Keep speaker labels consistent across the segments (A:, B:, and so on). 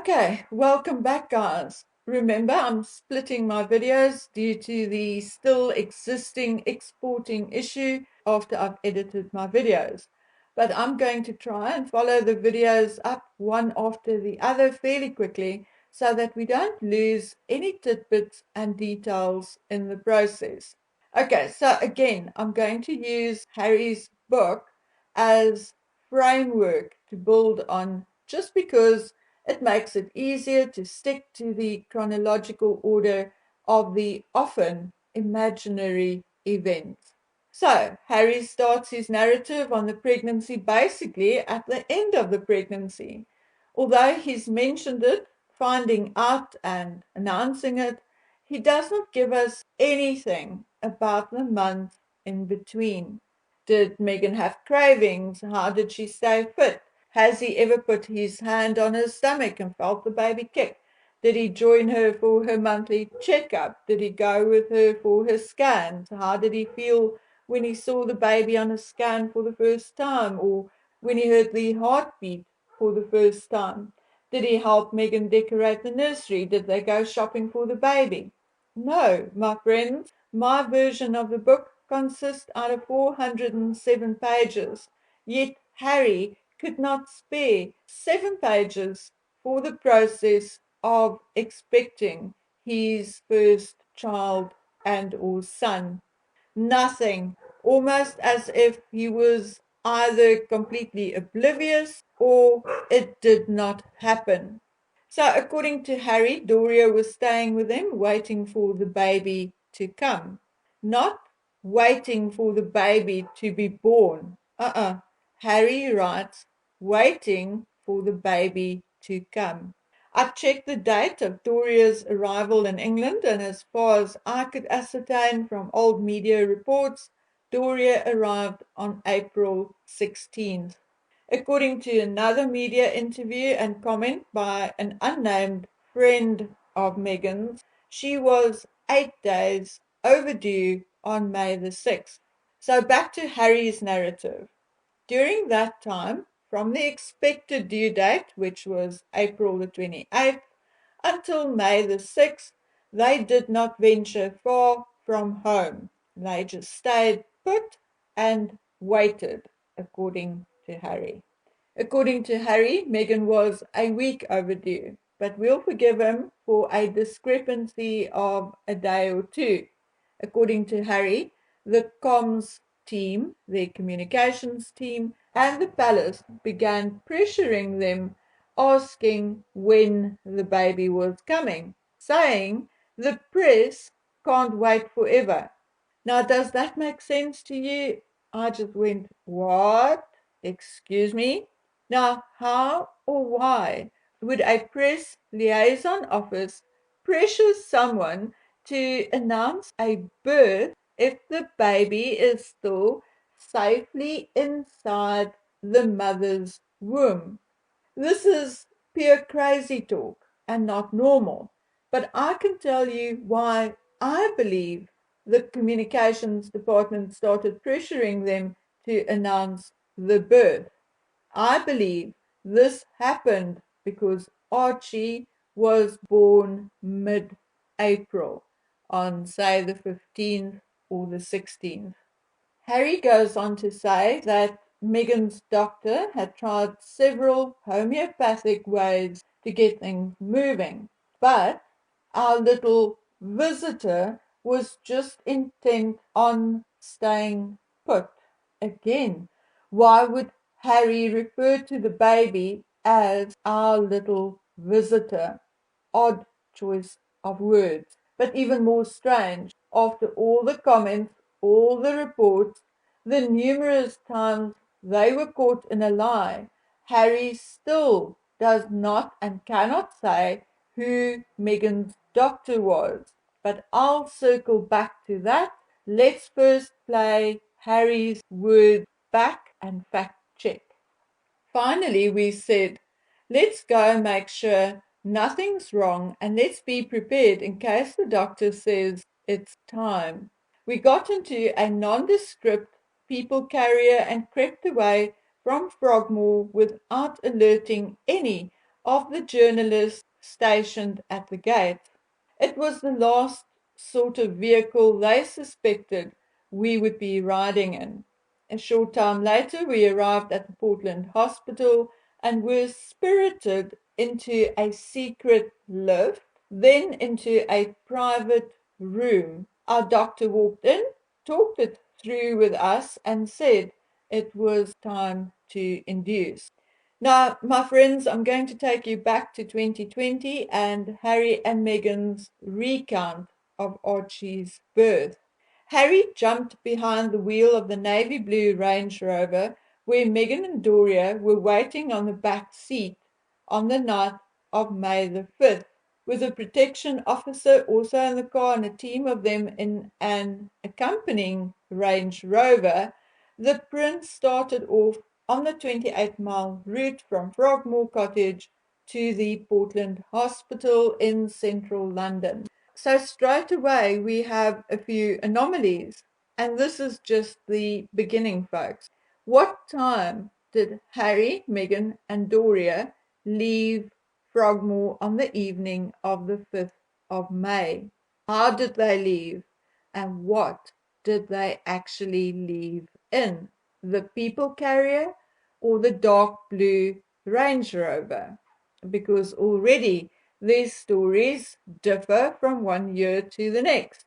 A: Okay, welcome back, guys. Remember, I'm splitting my videos due to the still existing exporting issue after I've edited my videos. But I'm going to try and follow the videos up one after the other fairly quickly so that we don't lose any tidbits and details in the process. Okay, so again, I'm going to use Harry's book as framework to build on just because it makes it easier to stick to the chronological order of the often imaginary events. So, Harry starts his narrative on the pregnancy basically at the end of the pregnancy. Although he's mentioned it, finding out and announcing it, he does not give us anything about the month in between. Did Megan have cravings? How did she stay fit? Has he ever put his hand on her stomach and felt the baby kick? Did he join her for her monthly checkup? Did he go with her for her scans? How did he feel when he saw the baby on a scan for the first time, or when he heard the heartbeat for the first time? Did he help Megan decorate the nursery? Did they go shopping for the baby? No, my friends, my version of the book consists out of 407 pages, yet Harry could not spare 7 pages for the process of expecting his first child and or son. Nothing, almost as if he was either completely oblivious or it did not happen. So, according to Harry, Doria was staying with him, waiting for the baby to come, not waiting for the baby to be born. Harry writes, waiting for the baby to come. I checked the date of Doria's arrival in England, and as far as I could ascertain from old media reports, Doria arrived on April 16th. According to another media interview and comment by an unnamed friend of Meghan's, she was 8 days overdue on May the 6th. So back to Harry's narrative. During that time, from the expected due date, which was April the 28th, until May the 6th, they did not venture far from home. They just stayed put and waited, according to Harry. According to Harry, Meghan was a week overdue, but we'll forgive him for a discrepancy of a day or two. According to Harry, the comms team, their communications team, and the palace began pressuring them, asking when the baby was coming, saying the press can't wait forever. Now, does that make sense to you? I just went, what? Excuse me? Now, how or why would a press liaison office pressure someone to announce a birth if the baby is still safely inside the mother's womb? This is pure crazy talk and not normal. But I can tell you why I believe the communications department started pressuring them to announce the birth. I believe this happened because Archie was born mid-April, on, say, the 15th or the 16th. Harry goes on to say that Meghan's doctor had tried several homeopathic ways to get things moving, but our little visitor was just intent on staying put. Again, why would Harry refer to the baby as our little visitor? Odd choice of words, but even more strange after all the comments, all the reports, the numerous times they were caught in a lie. Harry still does not and cannot say who Meghan's doctor was. But I'll circle back to that. Let's first play Harry's words back and fact check. Finally, we said, let's go and make sure nothing's wrong and let's be prepared in case the doctor says it's time. We got into a nondescript people carrier and crept away from Frogmore without alerting any of the journalist stationed at the gate. It was the last sort of vehicle they suspected we would be riding in. A short time later, we arrived at the Portland hospital and were spirited into a secret lift, then into a private room. Our doctor walked in, talked it through with us, and said it was time to induce. Now, my friends, I'm going to take you back to 2020 and Harry and Meghan's recount of Archie's birth. Harry jumped behind the wheel of the navy blue Range Rover where Meghan and Doria were waiting on the back seat on the night of May the 5th, with a protection officer also in the car and a team of them in an accompanying Range Rover. The prince started off on the 28-mile route from Frogmore Cottage to the Portland Hospital in central London. So straight away we have a few anomalies, and this is just the beginning, folks. What time did Harry, Meghan, and Doria leave Frogmore on the evening of the 5th of May? How did they leave? And what did they actually leave in? The people carrier or the dark blue Range Rover? Because already these stories differ from one year to the next.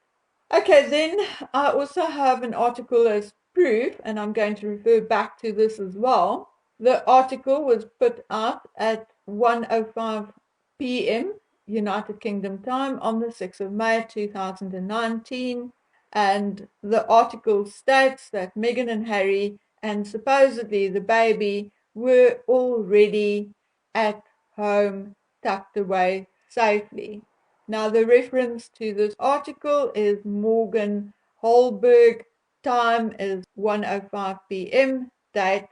A: Okay, then I also have an article as proof, and I'm going to refer back to this as well. The article was put out at 1:05 p.m. United Kingdom time on the 6th of May 2019, and the article states that Meghan and Harry and supposedly the baby were already at home, tucked away safely. Now, the reference to this article is Morgan Holberg. Time is 1:05 p.m. Date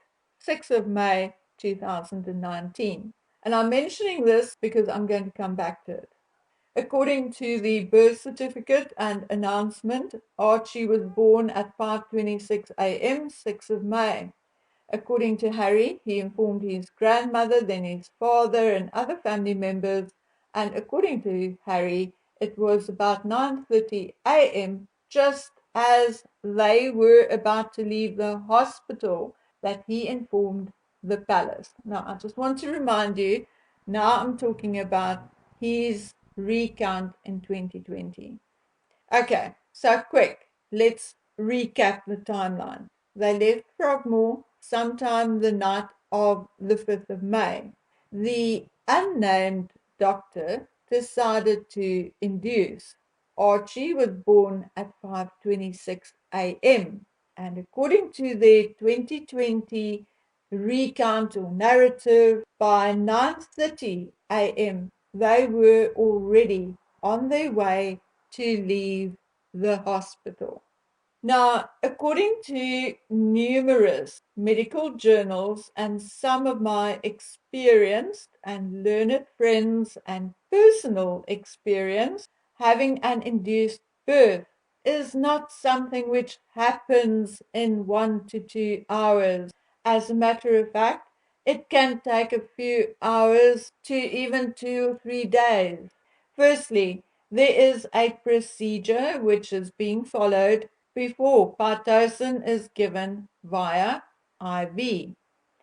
A: 6th of May 2019. And I'm mentioning this because I'm going to come back to it. According to the birth certificate and announcement, Archie was born at 5:26 a.m. 6th of May. According to Harry, he informed his grandmother, then his father and other family members, and according to Harry, it was about 9:30 a.m., just as they were about to leave the hospital, that he informed the palace. Now, I just want to remind you, now I'm talking about his recount in 2020. Okay, so quick, let's recap the timeline. They left Frogmore sometime the night of the 5th of May. The unnamed doctor decided to induce. Archie was born at 5:26 a.m. and according to their 2020 recount or narrative, by 9:30 a.m. they were already on their way to leave the hospital. Now, according to numerous medical journals and some of my experienced and learned friends and personal experience, having an induced birth is not something which happens in 1 to 2 hours. As a matter of fact, it can take a few hours to even 2 or 3 days. Firstly, there is a procedure which is being followed before Pitocin is given via IV.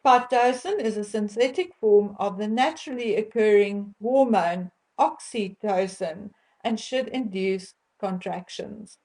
A: Pitocin is a synthetic form of the naturally occurring hormone oxytocin and should induce contractions.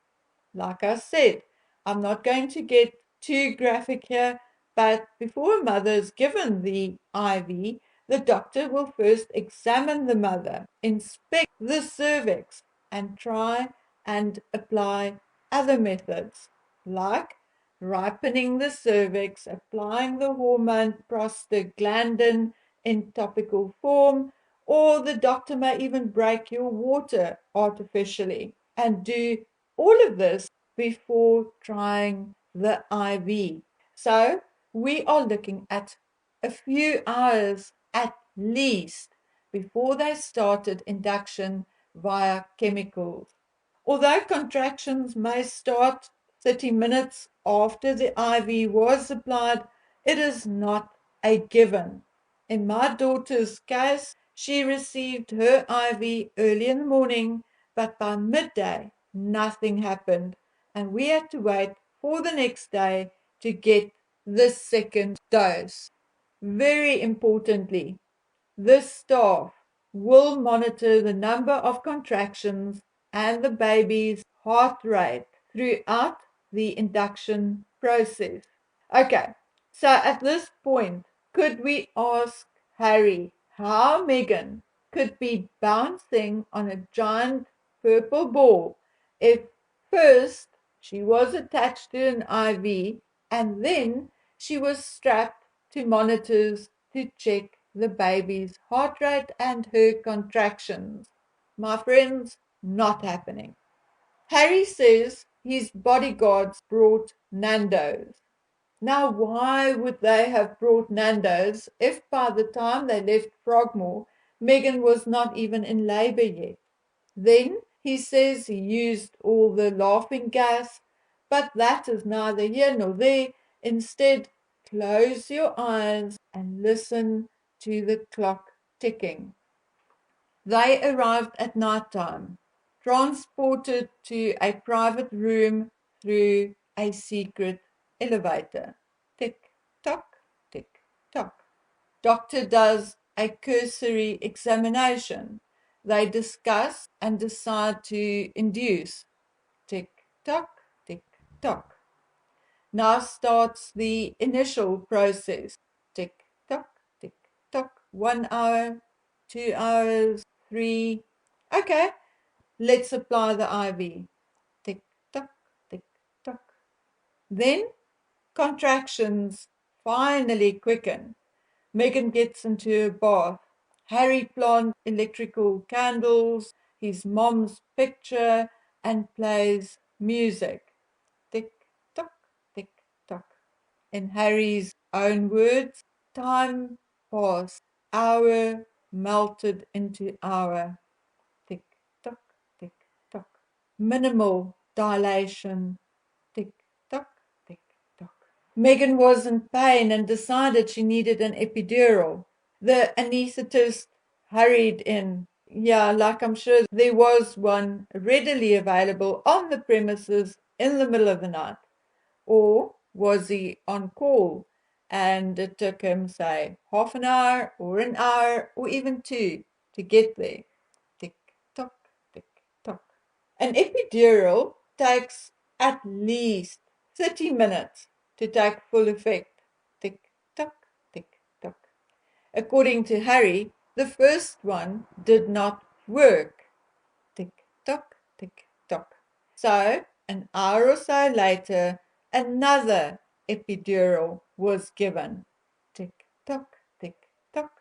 A: Like I said, I'm not going to get too graphic here, but before a mother is given the IV, the doctor will first examine the mother, inspect the cervix, and try and apply other methods like ripening the cervix, applying the hormone prostaglandin in topical form, or the doctor may even break your water artificially and do all of this before trying the IV. So we are looking at a few hours at least before they started induction via chemicals. Although contractions may start 30 minutes after the IV was applied, it is not a given. In my daughter's case, She received her IV early in the morning, but by midday, nothing happened, and we had to wait for the next day to get the second dose. Very importantly, this staff will monitor the number of contractions and the baby's heart rate throughout the induction process. Okay, so at this point, could we ask Harry how Megan could be bouncing on a giant purple ball if first she was attached to an IV and then she was strapped to monitors to check the baby's heart rate and her contractions? My friends, not happening. Harry says his bodyguards brought Nando's. Now, why would they have brought Nando's if by the time they left Frogmore, Megan was not even in labor yet? Then he says he used all the laughing gas, but that is neither here nor there. Instead, close your eyes and listen to the clock ticking. They arrived at night time, transported to a private room through a secret elevator. Tick tock, tick tock. Doctor does a cursory examination. They discuss and decide to induce. Tick tock, tick tock. Now starts the initial process. Tick tock, tick tock. 1 hour, 2 hours, three. Okay, let's apply the IV. Tick tock, tick tock. Then contractions finally quicken. Megan gets into a bath. Harry plants electrical candles, his mom's picture, and plays music. Tick tock, tick tock. In Harry's own words, time passed, hour melted into hour. Tick tock, tick tock. Minimal dilation. Tick tock, tick tock. Megan was in pain and decided she needed an epidural. The anesthetist hurried in. Yeah, like I'm sure there was one readily available on the premises in the middle of the night. Or was he on call and it took him, say, half an hour or an hour or even two to get there? Tick tock, tick tock. An epidural takes at least 30 minutes to take full effect. Tick tock, tick tock. According to Harry, the first one did not work. Tick tock, tick tock. So, an hour or so later, another epidural was given. Tick tock, tick tock.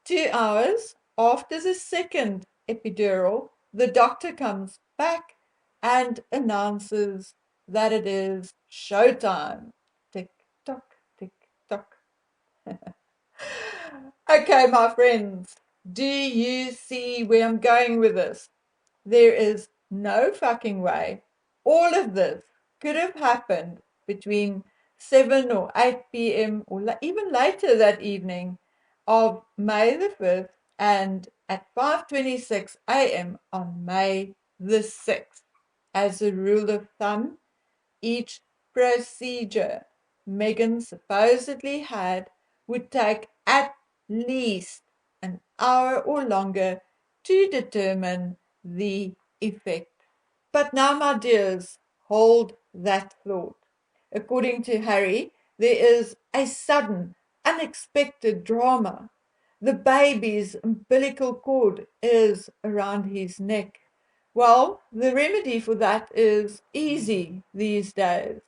A: 2 hours after the second epidural, the doctor comes back and announces that it is showtime. Tick tock, tick tock. Okay, my friends, do you see where I'm going with this? There is no fucking way all of this could have happened between 7 or 8 p.m. or even later that evening of May the 5th and at 5:26 a.m. on May the 6th. As a rule of thumb, each procedure Megan supposedly had would take at least an hour or longer to determine the effect. But now, my dears, hold that thought. According to Harry, there is a sudden, unexpected drama. The baby's umbilical cord is around his neck. Well, the remedy for that is easy these days.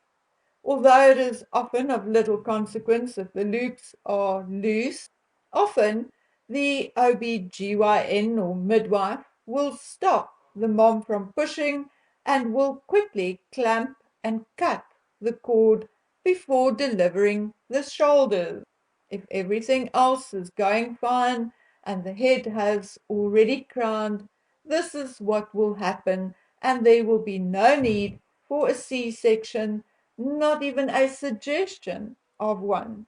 A: Although it is often of little consequence if the loops are loose, often the OB/GYN or midwife will stop the mom from pushing and will quickly clamp and cut the cord before delivering the shoulders. If everything else is going fine and the head has already crowned, this is what will happen, and there will be no need for a C-section, not even a suggestion of one.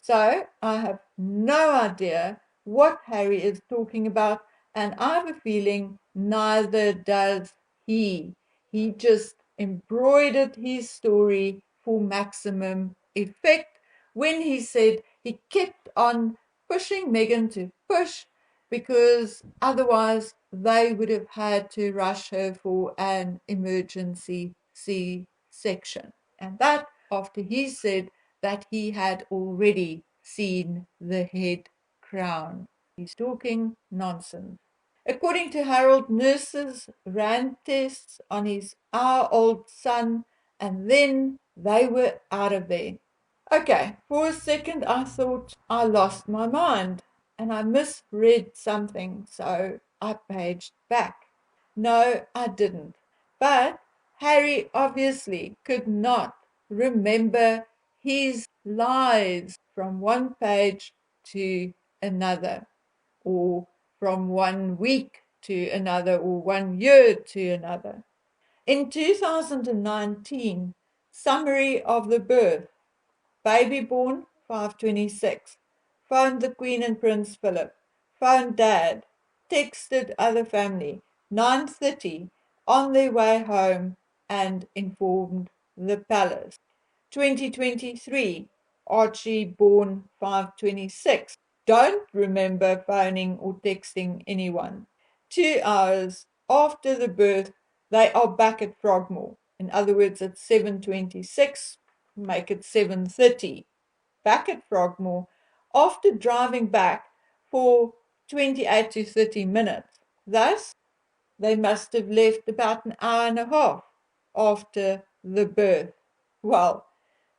A: So I have no idea what Harry is talking about, and I have a feeling neither does he. He just embroidered his story for maximum effect when he said he kept on pushing Megan to push because otherwise they would have had to rush her for an emergency C-section. And that after he said that he had already seen the head crown. He's talking nonsense. According to Harold, nurses ran tests on his hour-old son, and then they were out of there. Okay, for a second I thought I lost my mind and I misread something, so I paged back. No, I didn't. But Harry obviously could not remember his lies from one page to another, or from 1 week to another, or 1 year to another. In 2019, summary of the birth. Baby born 5:26. Phoned the Queen and Prince Philip. Phoned Dad. Texted other family. 9:30 on their way home and informed the palace. 2023. Archie born 5:26. Don't remember phoning or texting anyone. 2 hours after the birth, they are back at Frogmore. In other words, at 7:26. Make it 7:30, back at Frogmore after driving back for 28 to 30 minutes. Thus, they must have left about an hour and a half after the birth. Well,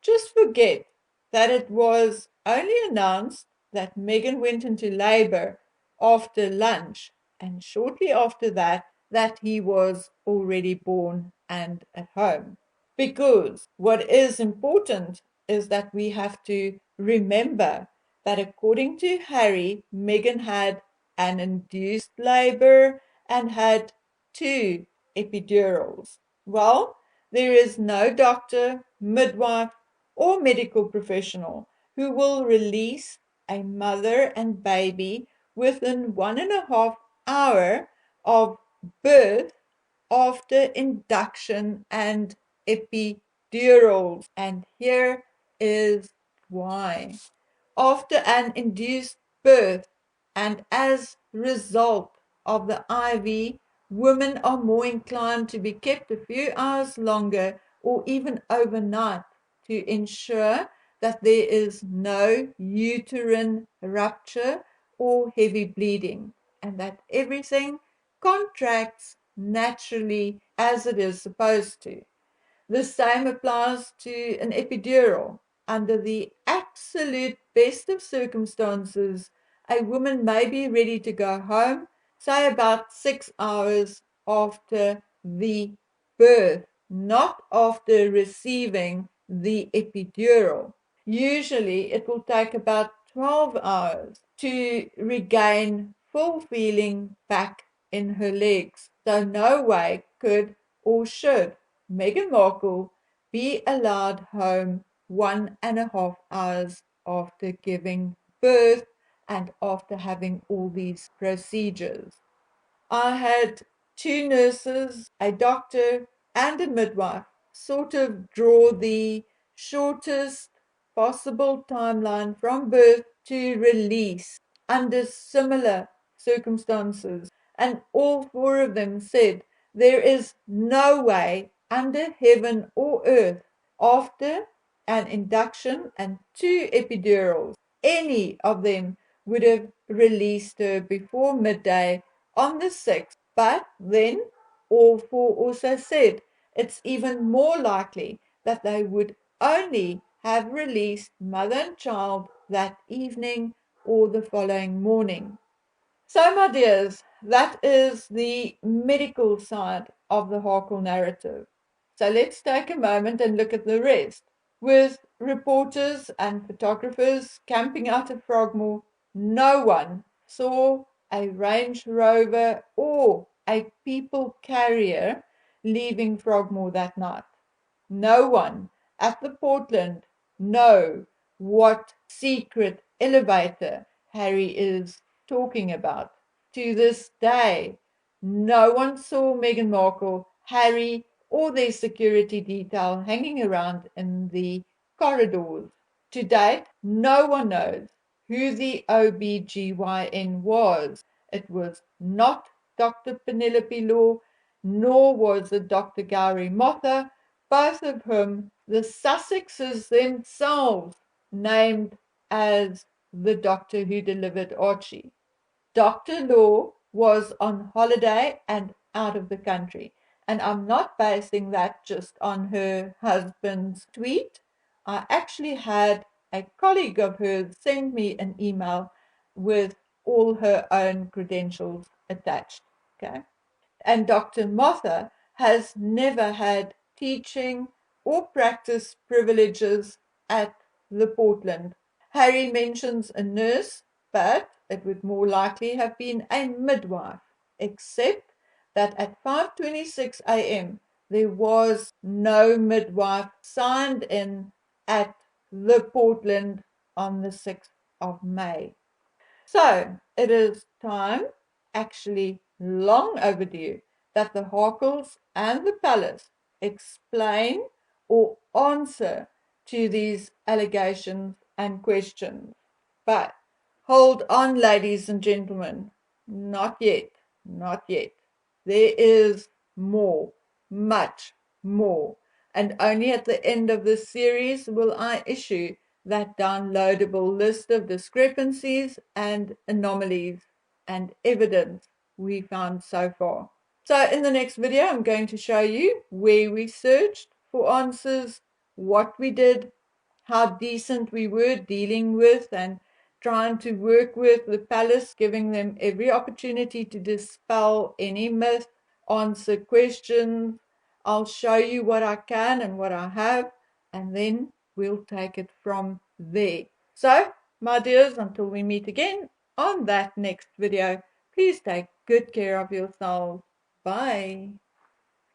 A: just forget that it was only announced that Megan went into labor after lunch, and shortly after that, that he was already born and at home. Because what is important is that we have to remember that according to Harry, Meghan had an induced labor and had 2 epidurals. Well, there is no doctor, midwife, or medical professional who will release a mother and baby within 1.5 hours of birth after induction and epidurals. And here is why. After an induced birth and as result of the IV, women are more inclined to be kept a few hours longer or even overnight to ensure that there is no uterine rupture or heavy bleeding, and that everything contracts naturally as it is supposed to. The same applies to an epidural. Under the absolute best of circumstances, a woman may be ready to go home, say about 6 hours after the birth, not after receiving the epidural. Usually it will take about 12 hours to regain full feeling back in her legs. So no way could or should Meghan Markle be allowed home 1.5 hours after giving birth and after having all these procedures. I had 2 nurses, a doctor, and a midwife sort of draw the shortest possible timeline from birth to release under similar circumstances. And all 4 of them said there is no way under heaven or earth after an induction and 2 epidurals, any of them would have released her before midday on the 6th, but then all 4 also said it's even more likely that they would only have released mother and child that evening or the following morning. So, my dears, that is the medical side of the Harkle narrative. So, let's take a moment and look at the rest. With reporters and photographers camping out at Frogmore, no one saw a Range Rover or a people carrier leaving Frogmore that night. No one at the Portland know what secret elevator Harry is talking about. To this day, no one saw Meghan Markle, Harry, or their security detail hanging around in the corridors. To date, no one knows who the OBGYN was. It was not Dr. Penelope Law, nor was it Dr. Gowrie Motha, both of whom the Sussexes themselves named as the doctor who delivered Archie. Dr. Law was on holiday and out of the country. And I'm not basing that just on her husband's tweet. I actually had a colleague of hers send me an email with all her own credentials attached. Okay. And Dr. Motha has never had teaching or practice privileges at the Portland. Harry mentions a nurse, but it would more likely have been a midwife, except that at 5:26 a.m. there was no midwife signed in at the Portland on the 6th of May. So it is time, actually long overdue, that the Harkles and the palace explain or answer to these allegations and questions. But hold on, ladies and gentlemen, not yet, not yet. There is more, much more. And only at the end of this series will I issue that downloadable list of discrepancies and anomalies and evidence we found so far. So in the next video, I'm going to show you where we searched for answers, what we did, how decent we were dealing with and trying to work with the palace, giving them every opportunity to dispel any myth, answer questions. I'll show you what I can and what I have, and then we'll take it from there. So, my dears, until we meet again on that next video, please take good care of yourselves. Bye.